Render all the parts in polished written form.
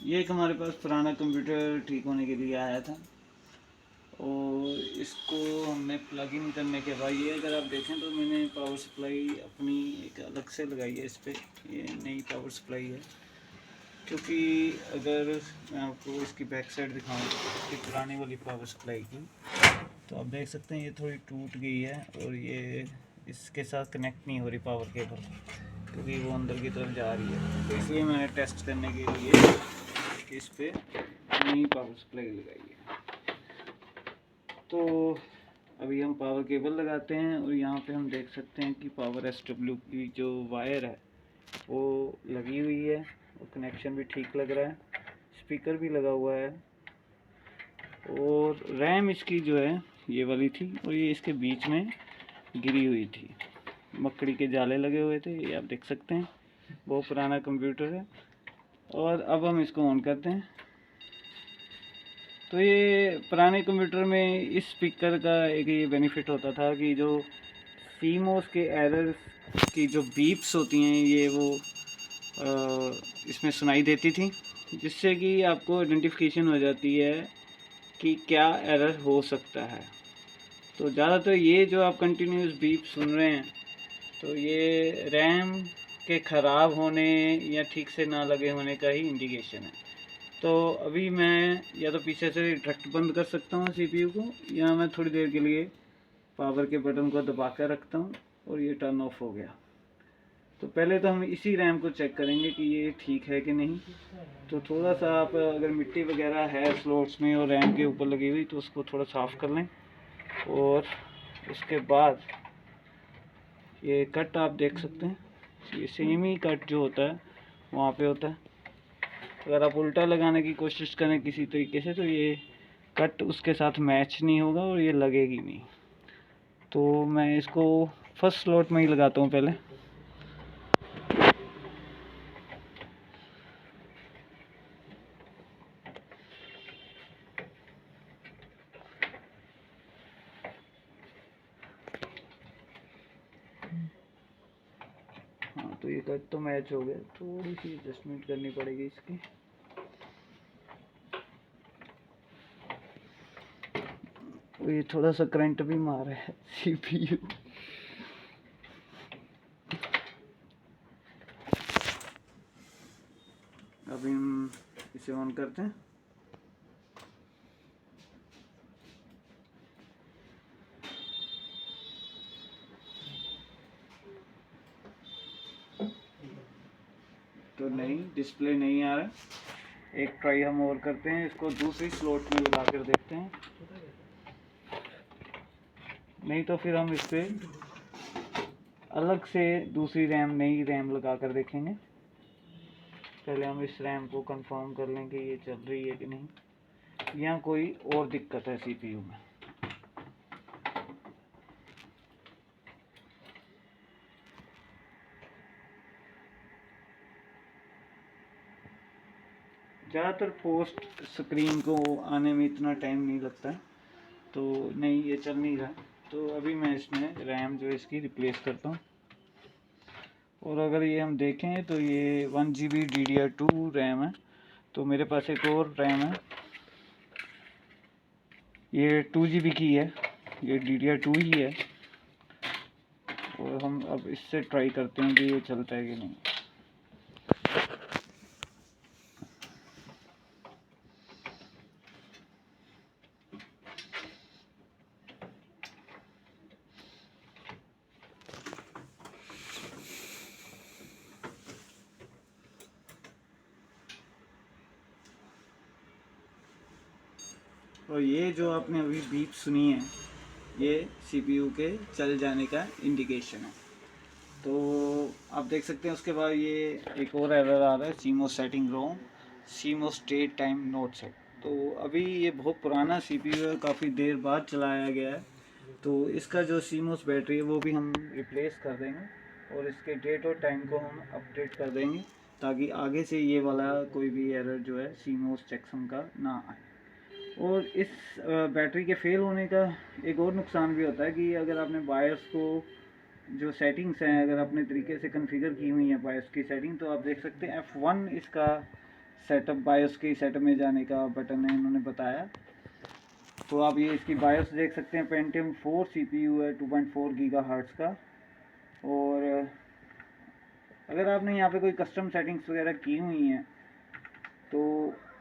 ये एक हमारे पास पुराना कंप्यूटर ठीक होने के लिए आया था और इसको हमने प्लग इन करने के बाद ये अगर आप देखें तो मैंने पावर सप्लाई अपनी एक अलग से लगाई है इस पर। ये नई पावर सप्लाई है, क्योंकि अगर मैं आपको इसकी बैक साइड दिखाऊँ इसकी पुरानी वाली पावर सप्लाई की, तो आप देख सकते हैं ये थोड़ी टूट गई है और ये इसके साथ कनेक्ट नहीं हो रही पावर केबल, क्योंकि वो अंदर की तरफ जा रही है। तो इसलिए मैंने टेस्ट करने के लिए इस पर नई पावर सप्लाई लगाई है। तो अभी हम पावर केबल लगाते हैं और यहाँ पे हम देख सकते हैं कि पावर SW की जो वायर है वो लगी हुई है और कनेक्शन भी ठीक लग रहा है, स्पीकर भी लगा हुआ है। और रैम इसकी जो है ये वाली थी और ये इसके बीच में गिरी हुई थी, मकड़ी के जाले लगे हुए थे, ये आप देख सकते हैं। बहुत पुराना कंप्यूटर है। और अब हम इसको ऑन करते हैं। तो ये पुराने कंप्यूटर में इस स्पीकर का एक ये बेनिफिट होता था कि जो सीमोस के एरर्स की जो बीप्स होती हैं ये वो इसमें सुनाई देती थी, जिससे कि आपको आइडेंटिफिकेशन हो जाती है कि क्या एरर हो सकता है। तो ज़्यादातर ये जो आप कंटिन्यूस बीप सुन रहे हैं तो ये रैम के ख़राब होने या ठीक से ना लगे होने का ही इंडिकेशन है। तो अभी मैं या तो पीछे से डायरेक्ट बंद कर सकता हूँ CPU को, या मैं थोड़ी देर के लिए पावर के बटन को दबा कर रखता हूँ और ये टर्न ऑफ हो गया। तो पहले तो हम इसी रैम को चेक करेंगे कि ये ठीक है कि नहीं। तो थोड़ा सा आप अगर मिट्टी वगैरह है स्लॉट्स में और रैम के ऊपर लगी हुई तो उसको थोड़ा साफ़ कर लें। और उसके बाद ये कट आप देख सकते हैं, ये सेम ही कट जो होता है वहाँ पे होता है। अगर आप उल्टा लगाने की कोशिश करें किसी तरीके से तो ये कट उसके साथ मैच नहीं होगा और ये लगेगी नहीं। तो मैं इसको फर्स्ट स्लॉट में ही लगाता हूँ पहले। हाँ, तो ये कट तो मैच हो गया, थोड़ी सी एडजस्टमेंट करनी पड़ेगी इसकी। ये थोड़ा सा करंट भी मार रहा है CPU। अभी हम इसे ऑन करते हैं। तो नहीं, डिस्प्ले नहीं आ रहा है। एक ट्राई हम और करते हैं, इसको दूसरी स्लॉट में लगा कर देखते हैं। नहीं तो फिर हम इस पर अलग से दूसरी रैम नई रैम लगा कर देखेंगे। पहले हम इस रैम को कंफर्म कर लें कि ये चल रही है कि नहीं, या कोई और दिक्कत है CPU में। ज़्यादातर पोस्ट स्क्रीन को आने में इतना टाइम नहीं लगता, तो नहीं ये चल नहीं रहा। तो अभी मैं इसमें रैम जो है इसकी रिप्लेस करता हूँ। और अगर ये हम देखें तो ये 1GB DDR2 रैम है। तो मेरे पास एक और रैम है, ये 2GB की है, ये DDR2 ही है। और हम अब इससे ट्राई करते हैं कि ये चलता है कि नहीं। और ये जो आपने अभी बीप सुनी है ये CPU के चल जाने का इंडिकेशन है। तो आप देख सकते हैं उसके बाद ये एक और एरर आ रहा है, CMOS setting ROM CMOS date time not set. तो अभी ये बहुत पुराना CPU है, काफ़ी देर बाद चलाया गया है। तो इसका जो CMOS बैटरी है वो भी हम रिप्लेस कर देंगे और इसके डेट और टाइम को हम अपडेट कर देंगे, ताकि आगे से ये वाला कोई भी एरर जो है CMOS चेकसम का ना आए। और इस बैटरी के फेल होने का एक और नुकसान भी होता है कि अगर आपने बायस को जो सेटिंग्स हैं अगर अपने तरीके से कॉन्फ़िगर की हुई है बायस की सेटिंग, तो आप देख सकते हैं F1 इसका सेटअप बायोस की सेटअप में जाने का बटन है, इन्होंने बताया। तो आप ये इसकी बायोस देख सकते हैं। पेंटियम 4 CPU है 2.4 गीगाहर्ट्ज़ का। और अगर आपने यहाँ पे कोई कस्टम सेटिंग्स वगैरह की हुई हैं तो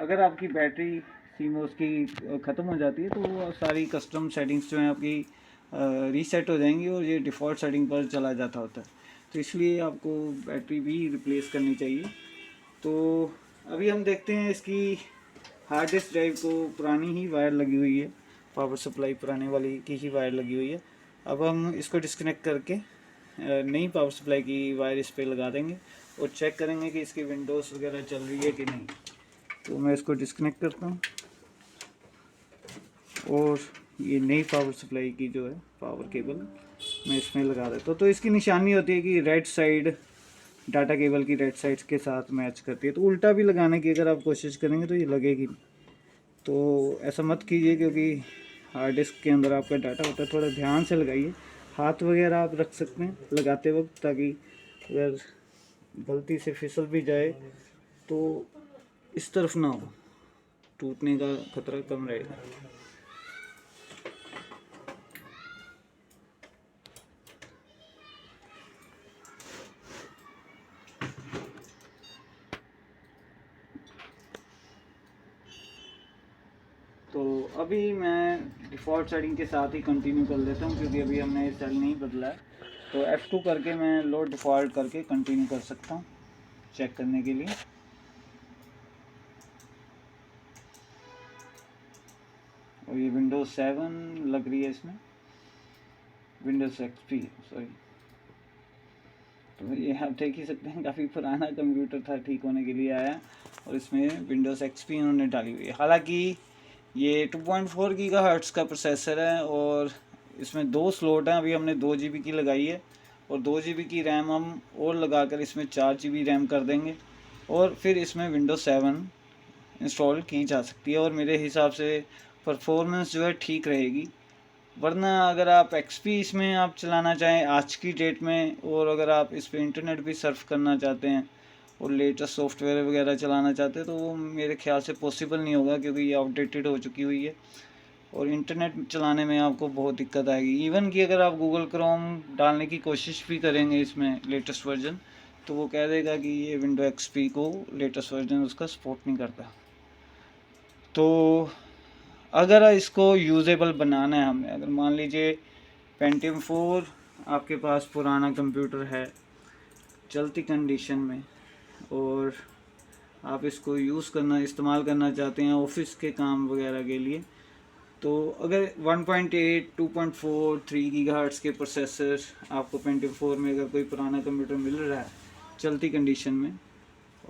अगर आपकी बैटरी सीमोस की ख़त्म हो जाती है तो वो सारी कस्टम सेटिंग्स जो हैं आपकी रीसेट हो जाएंगी और ये डिफ़ॉल्ट सेटिंग पर चला जाता होता है। तो इसलिए आपको बैटरी भी रिप्लेस करनी चाहिए। तो अभी हम देखते हैं इसकी हार्ड डिस्क ड्राइव को पुरानी ही वायर लगी हुई है, पावर सप्लाई पुराने वाली की ही वायर लगी हुई है। अब हम इसको डिस्कनेक्ट करके नई पावर सप्लाई की वायर इस पर लगा देंगे और चेक करेंगे कि इसकी विंडोज़ वगैरह चल रही है कि नहीं। तो मैं इसको डिस्कनेक्ट करता हूँ और ये नई पावर सप्लाई की जो है पावर केबल मैं इसमें लगा देता हूँ। तो इसकी निशानी होती है कि रेड साइड डाटा केबल की रेड साइड के साथ मैच करती है। तो उल्टा भी लगाने की अगर आप कोशिश करेंगे तो ये लगेगी नहीं। तो ऐसा मत कीजिए क्योंकि हार्ड डिस्क के अंदर आपका डाटा होता है। थोड़ा ध्यान से लगाइए, हाथ वगैरह आप रख सकते हैं लगाते वक्त, ताकि अगर गलती से फिसल भी जाए तो इस तरफ ना हो, टूटने का खतरा कम रहेगा। तो अभी मैं डिफ़ॉल्ट सेटिंग के साथ ही कंटिन्यू कर लेता हूँ क्योंकि अभी हमने सेल नहीं बदला है। तो F2 करके मैं लोड डिफ़ॉल्ट करके कंटिन्यू कर सकता हूँ चेक करने के लिए। और ये विंडोज़ 7 लग रही है इसमें, विंडोज़ XP सॉरी। तो ये आप देख ही सकते हैं काफ़ी पुराना कंप्यूटर था, ठीक होने के लिए आया और इसमें विंडोज़ XP इन्होंने डाली हुई है। हालांकि ये 2.4 गीगाहर्ट्ज़ का प्रोसेसर है और इसमें 2 स्लॉट हैं। अभी हमने 2 GB की लगाई है और 2 GB की रैम हम और लगाकर इसमें 4 GB रैम कर देंगे और फिर इसमें विंडोज़ 7 इंस्टॉल की जा सकती है और मेरे हिसाब से परफॉर्मेंस जो है ठीक रहेगी। वरना अगर आप XP इसमें आप चलाना चाहें आज की डेट में और अगर आप इस पर इंटरनेट भी सर्फ करना चाहते हैं और लेटेस्ट सॉफ्टवेयर वगैरह चलाना चाहते हैं तो वो मेरे ख्याल से पॉसिबल नहीं होगा क्योंकि ये आउटडेटेड हो चुकी हुई है और इंटरनेट चलाने में आपको बहुत दिक्कत आएगी। इवन कि अगर आप गूगल क्रोम डालने की कोशिश भी करेंगे इसमें लेटेस्ट वर्जन तो वो कह देगा कि ये विंडो XP को लेटेस्ट वर्जन उसका सपोर्ट नहीं करता। तो अगर इसको यूज़ेबल बनाना है हमने, अगर मान लीजिए पेंटियम 4 आपके पास पुराना कंप्यूटर है चलती कंडीशन में और आप इसको इस्तेमाल करना चाहते हैं ऑफिस के काम वगैरह के लिए, तो अगर 1.8 2.4 3 गीगाहर्ट्ज़ के प्रोसेसर आपको पेंटियम 4 में अगर कोई पुराना कंप्यूटर मिल रहा है चलती कंडीशन में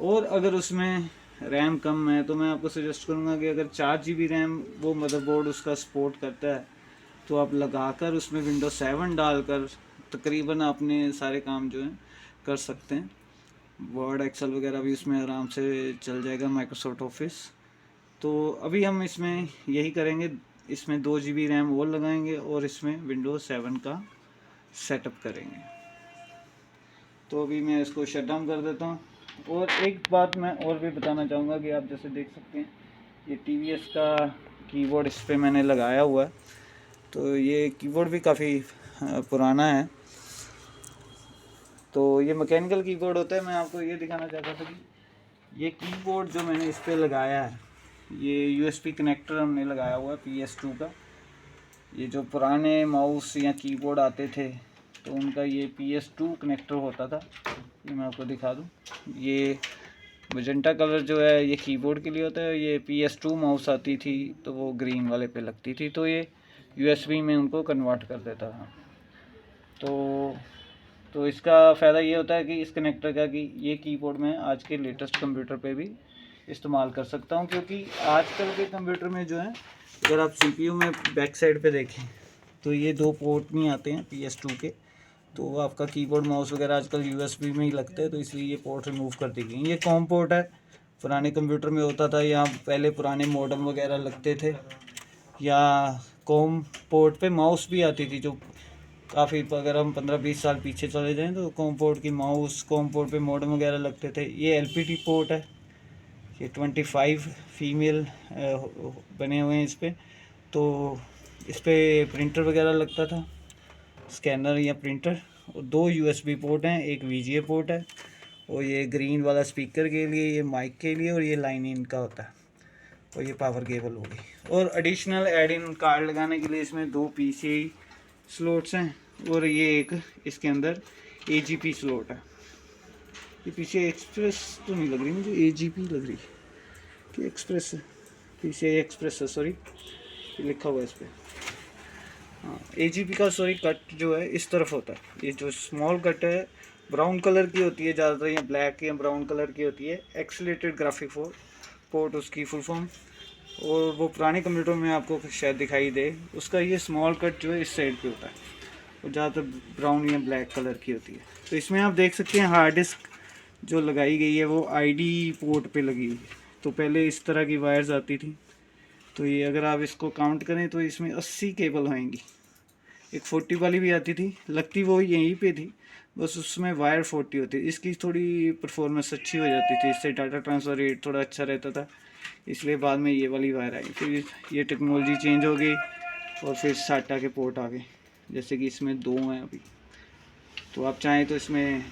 और अगर उसमें रैम कम है तो मैं आपको सजेस्ट करूँगा कि अगर 4 GB रैम वो मदरबोर्ड उसका सपोर्ट करता है तो आप लगाकर उसमें विंडोज 7 डालकर तकरीबन अपने सारे काम जो हैं कर सकते हैं। वर्ड एक्सेल वगैरह भी उसमें आराम से चल जाएगा, माइक्रोसॉफ्ट ऑफिस। तो अभी हम इसमें यही करेंगे, इसमें 2 GB रैम और लगाएंगे और इसमें विंडोज 7 का सेटअप करेंगे। तो अभी मैं इसको शट डाउन कर देता हूँ। और एक बात मैं और भी बताना चाहूँगा कि आप जैसे देख सकते हैं ये TVS का कीबोर्ड इस पर मैंने लगाया हुआ है। तो ये कीबोर्ड भी काफ़ी पुराना है। तो ये मैकेनिकल कीबोर्ड होता है। मैं आपको ये दिखाना चाहता था कि ये कीबोर्ड जो मैंने इस पर लगाया है ये USB कनेक्टर हमने लगाया हुआ है PS2 का। ये जो पुराने माउस या कीबोर्ड आते थे तो उनका ये PS2 कनेक्टर होता था। ये मैं आपको दिखा दूँ, ये मजेंटा कलर जो है ये कीबोर्ड के लिए होता है। ये PS2 माउस आती थी तो वो ग्रीन वाले पे लगती थी, तो ये USB में उनको कन्वर्ट कर देता था। तो इसका फ़ायदा ये होता है कि इस कनेक्टर का कि ये कीबोर्ड मैं आज के लेटेस्ट कंप्यूटर पे भी इस्तेमाल कर सकता हूँ। क्योंकि आजकल के कंप्यूटर में जो है अगर आप CPU में बैक साइड पे देखें तो ये 2 पोर्ट नहीं आते हैं PS2 के, तो आपका कीबोर्ड माउस वगैरह आजकल USB में ही लगते हैं, तो इसलिए ये पोर्ट रिमूव कर दी गई। ये कॉम पोर्ट है, पुराने कंप्यूटर में होता था। यहाँ पहले पुराने मॉडम वगैरह लगते थे या कॉम पोर्ट पे माउस भी आती थी, जो काफ़ी अगर हम 15-20 साल पीछे चले जाएं तो कॉम पोर्ट की माउस, कॉम पोर्ट पे मॉडम वगैरह लगते थे। ये LPT पोर्ट है ये 25 फीमेल बने हुए हैं इस पर। तो इस पर प्रिंटर वगैरह लगता था, स्कैनर या प्रिंटर, और 2 USB पोर्ट हैं, एक VGA पोर्ट है, और ये ग्रीन वाला स्पीकर के लिए, ये माइक के लिए, और ये लाइन इन का होता है, और ये पावर केबल होगी। और एडिशनल एड इन कार्ड लगाने के लिए इसमें 2 PCI स्लॉट्स हैं, और ये एक इसके अंदर AGP स्लॉट है। ये पीछे एक्सप्रेस तो नहीं लग रही मुझे, AGP लग रही कि एक्सप्रेस है, PCI एक्सप्रेस है, सॉरी ये लिखा हुआ है इस पर। हाँ, AGP का सॉरी कट जो है इस तरफ होता है। ये जो स्मॉल कट है ब्राउन कलर की होती है ज़्यादातर, या ब्लैक या ब्राउन कलर की होती है, एक्सीलेटेड ग्राफिक पोर्ट उसकी फुल फॉर्म। और वो पुराने कंप्यूटर में आपको शायद दिखाई दे, उसका ये स्मॉल कट जो है इस साइड पे होता है, और ज़्यादातर ब्राउन या ब्लैक कलर की होती है। तो इसमें आप देख सकते हैं हार्ड डिस्क जो लगाई गई है वो ID पोर्ट पे लगी हुई है। तो पहले इस तरह की वायर्स आती थी, तो ये अगर आप इसको काउंट करें तो इसमें 80 केबल होंगी। एक 40 वाली भी आती थी, लगती वो यहीं पे थी, बस उसमें वायर 40 होती है। इसकी थोड़ी परफॉर्मेंस अच्छी हो जाती थी, इससे डाटा ट्रांसफ़र रेट थोड़ा अच्छा रहता था, इसलिए बाद में ये वाली वायर आई। फिर ये टेक्नोलॉजी चेंज हो गई और फिर SATA के पोर्ट आ गए, जैसे कि इसमें 2 हैं अभी। तो आप चाहें तो इसमें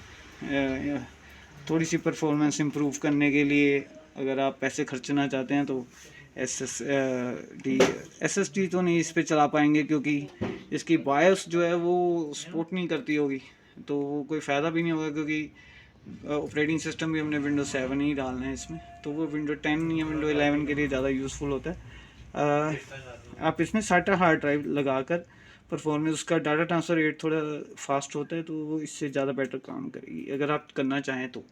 थोड़ी सी परफॉर्मेंस इम्प्रूव करने के लिए अगर आप पैसे खर्चना चाहते हैं तो SSD तो नहीं इस पर चला पाएंगे, क्योंकि इसकी बायोस जो है वो सपोर्ट नहीं करती होगी, तो वो कोई फ़ायदा भी नहीं होगा, क्योंकि ऑपरेटिंग सिस्टम भी हमने Windows 7 ही डालना है इसमें, तो वो Windows 10 या Windows 11 के लिए ज़्यादा यूज़फुल होता है। आप इसमें SATA हार्ड ड्राइव लगाकर परफॉर्मेंस, उसका डाटा ट्रांसफ़र रेट थोड़ा फास्ट होता है, तो वो इससे ज़्यादा बेटर काम करेगी अगर आप करना चाहें तो।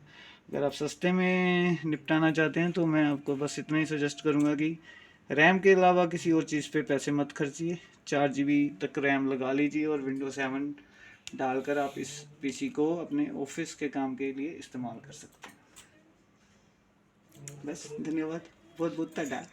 अगर आप सस्ते में निपटाना चाहते हैं तो मैं आपको बस इतना ही सजेस्ट करूँगा कि रैम के अलावा किसी और चीज़ पे पैसे मत खर्चिए। 4 GB तक रैम लगा लीजिए और Windows 7 डालकर आप इस PC को अपने ऑफिस के काम के लिए इस्तेमाल कर सकते हैं। बस, धन्यवाद, बहुत बहुत धन्यवाद।